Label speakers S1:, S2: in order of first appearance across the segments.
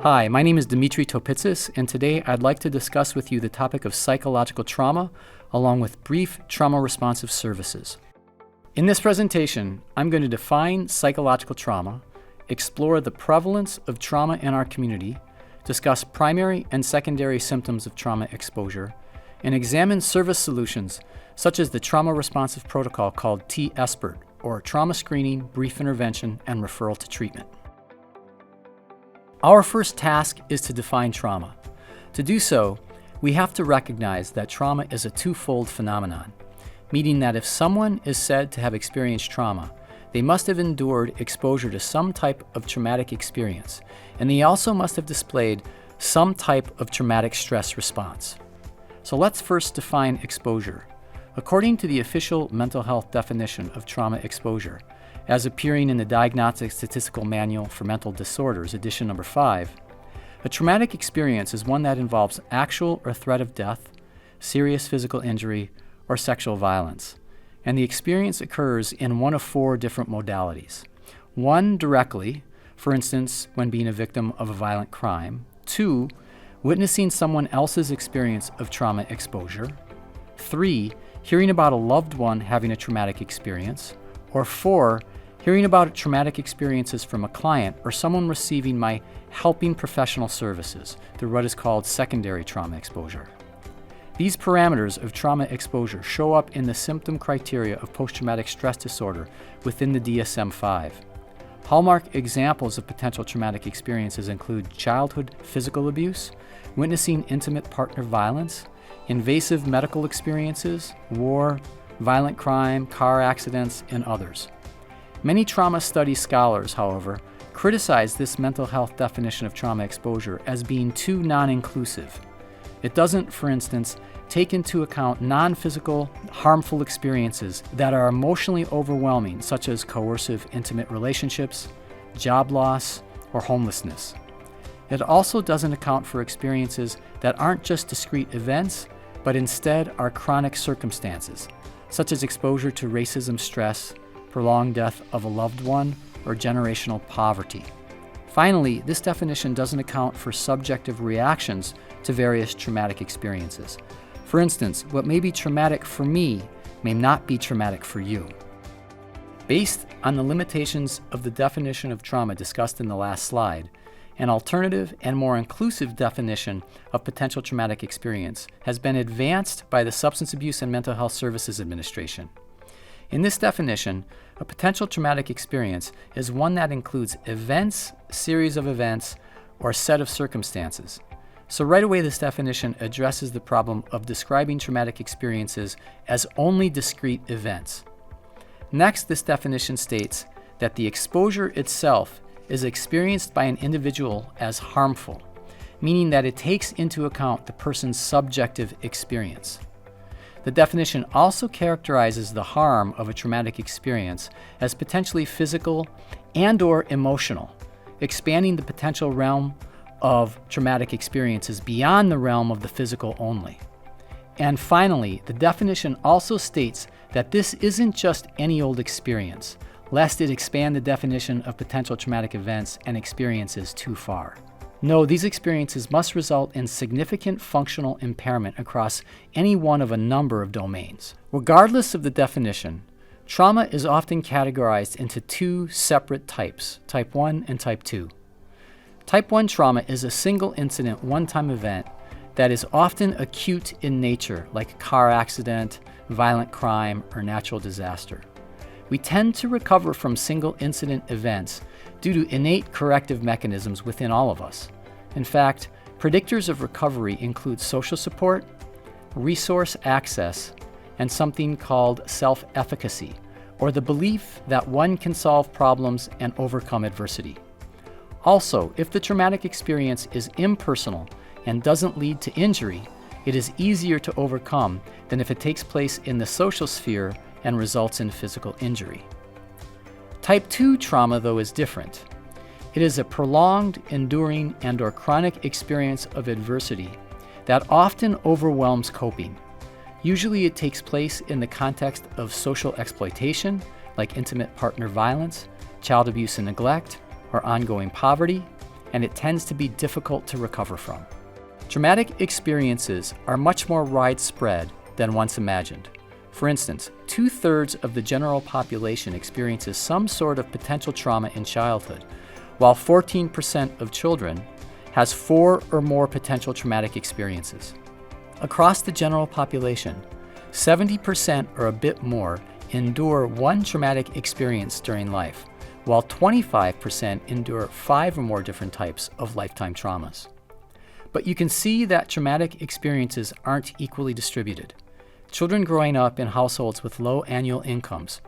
S1: Hi, my name is Dimitri Topitsis, and today I'd like to discuss with you the topic of psychological trauma, along with brief trauma-responsive services. In this presentation, I'm going to define psychological trauma, explore the prevalence of trauma in our community, discuss primary and secondary symptoms of trauma exposure, and examine service solutions such as the trauma-responsive protocol called T-SBIRT, or Trauma Screening, Brief Intervention, and Referral to Treatment. Our first task is to define trauma. To do so, we have to recognize that trauma is a twofold phenomenon, meaning that if someone is said to have experienced trauma, they must have endured exposure to some type of traumatic experience, and they also must have displayed some type of traumatic stress response. So let's first define exposure. According to the official mental health definition of trauma exposure, as appearing in the Diagnostic Statistical Manual for Mental Disorders, edition number 5, a traumatic experience is one that involves actual or threat of death, serious physical injury, or sexual violence. And the experience occurs in one of 4 different modalities. 1, directly, for instance, when being a victim of a violent crime. 2, witnessing someone else's experience of trauma exposure. 3, hearing about a loved one having a traumatic experience. Or 4, hearing about traumatic experiences from a client or someone receiving my helping professional services through what is called secondary trauma exposure. These parameters of trauma exposure show up in the symptom criteria of post-traumatic stress disorder within the DSM-5. Hallmark examples of potential traumatic experiences include childhood physical abuse, witnessing intimate partner violence, invasive medical experiences, war, violent crime, car accidents, and others. Many trauma study scholars, however, criticize this mental health definition of trauma exposure as being too non-inclusive. It doesn't, for instance, take into account non-physical, harmful experiences that are emotionally overwhelming, such as coercive intimate relationships, job loss, or homelessness. It also doesn't account for experiences that aren't just discrete events, but instead are chronic circumstances, such as exposure to racism stress, prolonged death of a loved one, or generational poverty. Finally, this definition doesn't account for subjective reactions to various traumatic experiences. For instance, what may be traumatic for me may not be traumatic for you. Based on the limitations of the definition of trauma discussed in the last slide, an alternative and more inclusive definition of potential traumatic experience has been advanced by the Substance Abuse and Mental Health Services Administration. In this definition, a potential traumatic experience is one that includes events, series of events, or set of circumstances. So right away, this definition addresses the problem of describing traumatic experiences as only discrete events. Next, this definition states that the exposure itself is experienced by an individual as harmful, meaning that it takes into account the person's subjective experience. The definition also characterizes the harm of a traumatic experience as potentially physical and/or emotional, expanding the potential realm of traumatic experiences beyond the realm of the physical only. And finally, the definition also states that this isn't just any old experience, lest it expand the definition of potential traumatic events and experiences too far. No, these experiences must result in significant functional impairment across any one of a number of domains. Regardless of the definition, trauma is often categorized into 2 separate types, Type 1 and Type 2. Type 1 trauma is a single incident, one-time event that is often acute in nature, like a car accident, violent crime, or natural disaster. We tend to recover from single incident events due to innate corrective mechanisms within all of us. In fact, predictors of recovery include social support, resource access, and something called self-efficacy, or the belief that one can solve problems and overcome adversity. Also, if the traumatic experience is impersonal and doesn't lead to injury, it is easier to overcome than if it takes place in the social sphere and results in physical injury. Type 2 trauma, though, is different. It is a prolonged, enduring, and/or chronic experience of adversity that often overwhelms coping. Usually it takes place in the context of social exploitation, like intimate partner violence, child abuse and neglect, or ongoing poverty, and it tends to be difficult to recover from. Traumatic experiences are much more widespread than once imagined. For instance, 2/3 of the general population experiences some sort of potential trauma in childhood, while 14% of children has 4 or more potential traumatic experiences. Across the general population, 70% or a bit more endure one traumatic experience during life, while 25% endure 5 or more different types of lifetime traumas. But you can see that traumatic experiences aren't equally distributed. Children growing up in households with low annual incomes,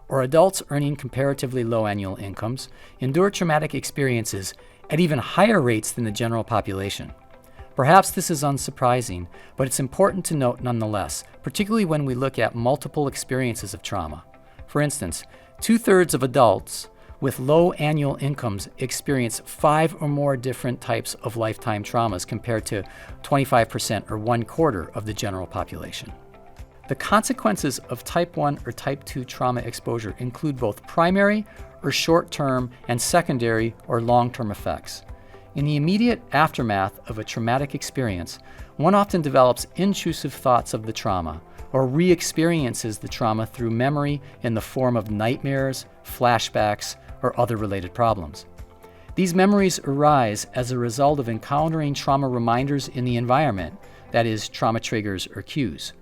S1: or adults earning comparatively low annual incomes, endure traumatic experiences at even higher rates than the general population. Perhaps this is unsurprising, but it's important to note nonetheless, particularly when we look at multiple experiences of trauma. For instance, 2/3 of adults with low annual incomes experience 5 or more different types of lifetime traumas compared to 25% or 1/4 of the general population. The consequences of type 1 or type 2 trauma exposure include both primary or short-term and secondary or long-term effects. In the immediate aftermath of a traumatic experience, one often develops intrusive thoughts of the trauma or re-experiences the trauma through memory in the form of nightmares, flashbacks, or other related problems. These memories arise as a result of encountering trauma reminders in the environment, that is, trauma triggers or cues.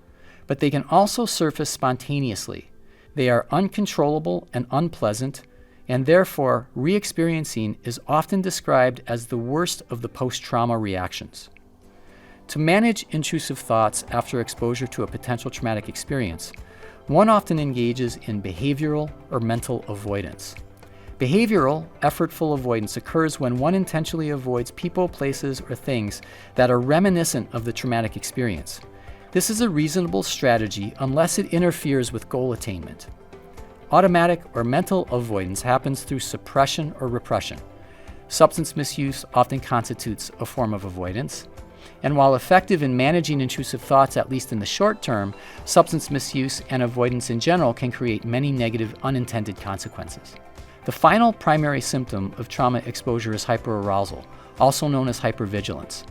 S1: But they can also surface spontaneously. They are uncontrollable and unpleasant, and therefore re-experiencing is often described as the worst of the post-trauma reactions. To manage intrusive thoughts after exposure to a potential traumatic experience, one often engages in behavioral or mental avoidance. Behavioral, effortful avoidance occurs when one intentionally avoids people, places, or things that are reminiscent of the traumatic experience. This is a reasonable strategy unless it interferes with goal attainment. Automatic or mental avoidance happens through suppression or repression. Substance misuse often constitutes a form of avoidance. And while effective in managing intrusive thoughts, at least in the short term, substance misuse and avoidance in general can create many negative unintended consequences. The final primary symptom of trauma exposure is hyperarousal, also known as hypervigilance.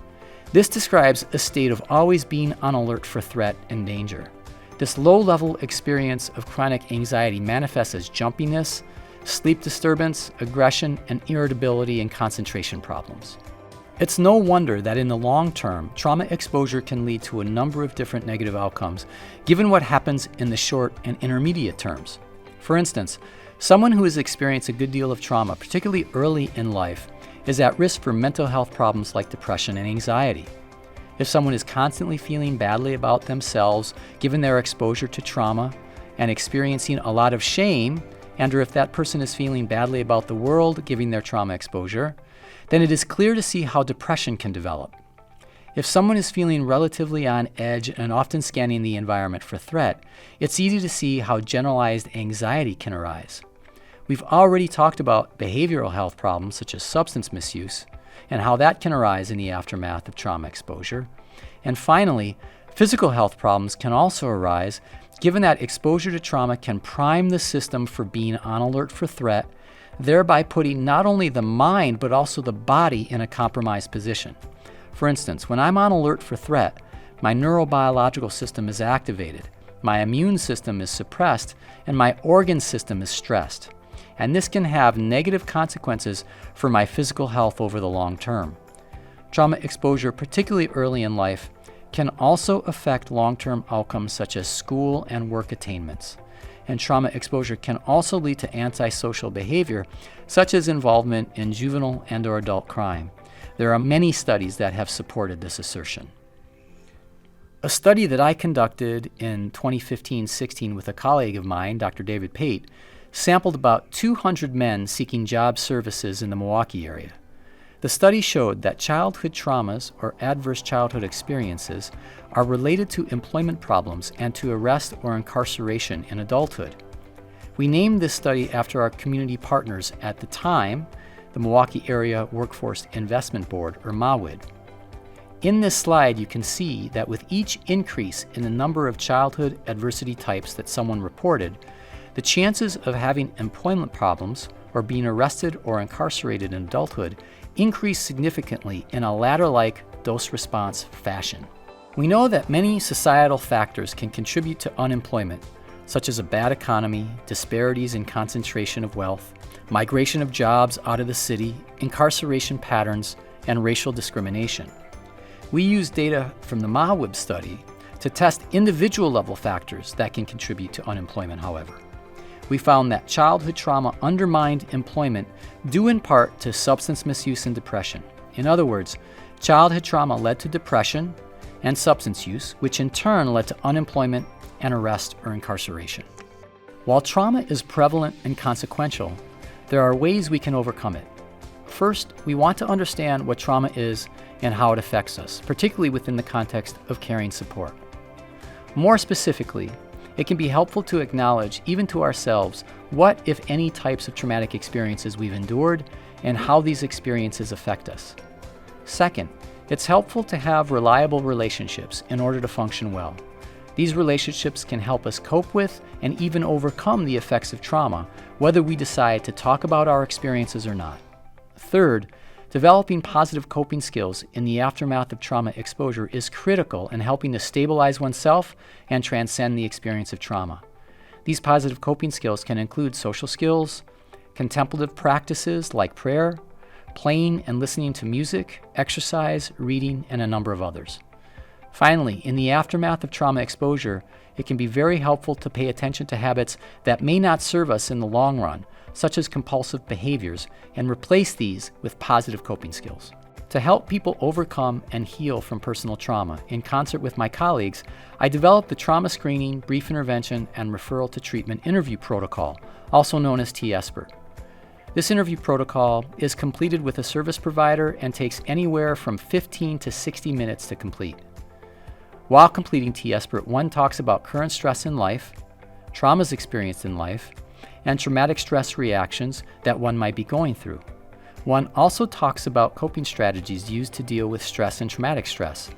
S1: This describes a state of always being on alert for threat and danger. This low-level experience of chronic anxiety manifests as jumpiness, sleep disturbance, aggression, and irritability and concentration problems. It's no wonder that in the long term, trauma exposure can lead to a number of different negative outcomes, given what happens in the short and intermediate terms. For instance, someone who has experienced a good deal of trauma, particularly early in life, is at risk for mental health problems like depression and anxiety. If someone is constantly feeling badly about themselves, given their exposure to trauma, and experiencing a lot of shame, and or if that person is feeling badly about the world, given their trauma exposure, then it is clear to see how depression can develop. If someone is feeling relatively on edge and often scanning the environment for threat, it's easy to see how generalized anxiety can arise. We've already talked about behavioral health problems such as substance misuse and how that can arise in the aftermath of trauma exposure. And finally, physical health problems can also arise given that exposure to trauma can prime the system for being on alert for threat, thereby putting not only the mind but also the body in a compromised position. For instance, when I'm on alert for threat, my neurobiological system is activated, my immune system is suppressed, and my organ system is stressed. And this can have negative consequences for my physical health over the long term. Trauma exposure, particularly early in life, can also affect long-term outcomes such as school and work attainments. And trauma exposure can also lead to antisocial behavior, such as involvement in juvenile and/or adult crime. There are many studies that have supported this assertion. A study that I conducted in 2015-16 with a colleague of mine, Dr. David Pate, sampled about 200 men seeking job services in the Milwaukee area. The study showed that childhood traumas or adverse childhood experiences are related to employment problems and to arrest or incarceration in adulthood. We named this study after our community partners at the time, the Milwaukee Area Workforce Investment Board, or MAWID. In this slide, you can see that with each increase in the number of childhood adversity types that someone reported, the chances of having employment problems or being arrested or incarcerated in adulthood increase significantly in a ladder-like dose-response fashion. We know that many societal factors can contribute to unemployment, such as a bad economy, disparities in concentration of wealth, migration of jobs out of the city, incarceration patterns, and racial discrimination. We use data from the Mahawib study to test individual-level factors that can contribute to unemployment, however. We found that childhood trauma undermined employment due in part to substance misuse and depression. In other words, childhood trauma led to depression and substance use, which in turn led to unemployment and arrest or incarceration. While trauma is prevalent and consequential, there are ways we can overcome it. First, we want to understand what trauma is and how it affects us, particularly within the context of caring support. More specifically, it can be helpful to acknowledge, even to ourselves, what, if any, types of traumatic experiences we've endured and how these experiences affect us. Second, it's helpful to have reliable relationships in order to function well. These relationships can help us cope with and even overcome the effects of trauma, whether we decide to talk about our experiences or not. Third, developing positive coping skills in the aftermath of trauma exposure is critical in helping to stabilize oneself and transcend the experience of trauma. These positive coping skills can include social skills, contemplative practices like prayer, playing and listening to music, exercise, reading, and a number of others. Finally, in the aftermath of trauma exposure, it can be very helpful to pay attention to habits that may not serve us in the long run, such as compulsive behaviors, and replace these with positive coping skills. To help people overcome and heal from personal trauma, in concert with my colleagues, I developed the Trauma Screening, Brief Intervention, and Referral to Treatment Interview Protocol, also known as T-SBIRT. This interview protocol is completed with a service provider and takes anywhere from 15 to 60 minutes to complete. While completing T-SBIRT, one talks about current stress in life, traumas experienced in life, and traumatic stress reactions that one might be going through. One also talks about coping strategies used to deal with stress and traumatic stress,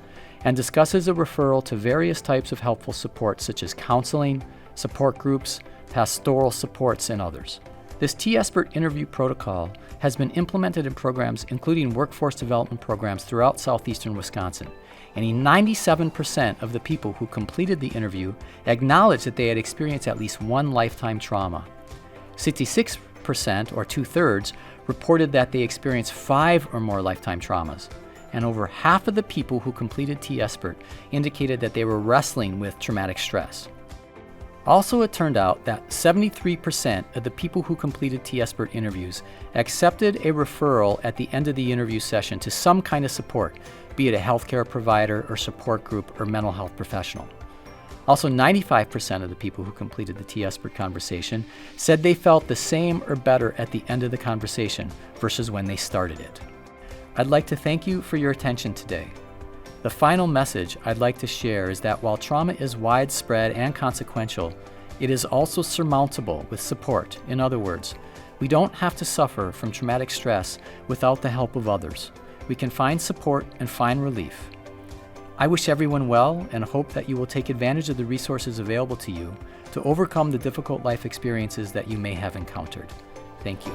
S1: and discusses a referral to various types of helpful support such as counseling, support groups, pastoral supports, and others. This T-SBIRT interview protocol has been implemented in programs including workforce development programs throughout southeastern Wisconsin, and 97% of the people who completed the interview acknowledged that they had experienced at least one lifetime trauma. 66%, or 2/3, reported that they experienced 5 or more lifetime traumas, and over half of the people who completed T-SBIRT indicated that they were wrestling with traumatic stress. Also, it turned out that 73% of the people who completed T-SBIRT interviews accepted a referral at the end of the interview session to some kind of support, be it a healthcare provider or support group or mental health professional. Also, 95% of the people who completed the T-SBIRT conversation said they felt the same or better at the end of the conversation versus when they started it. I'd like to thank you for your attention today. The final message I'd like to share is that while trauma is widespread and consequential, it is also surmountable with support. In other words, we don't have to suffer from traumatic stress without the help of others. We can find support and find relief. I wish everyone well and hope that you will take advantage of the resources available to you to overcome the difficult life experiences that you may have encountered. Thank you.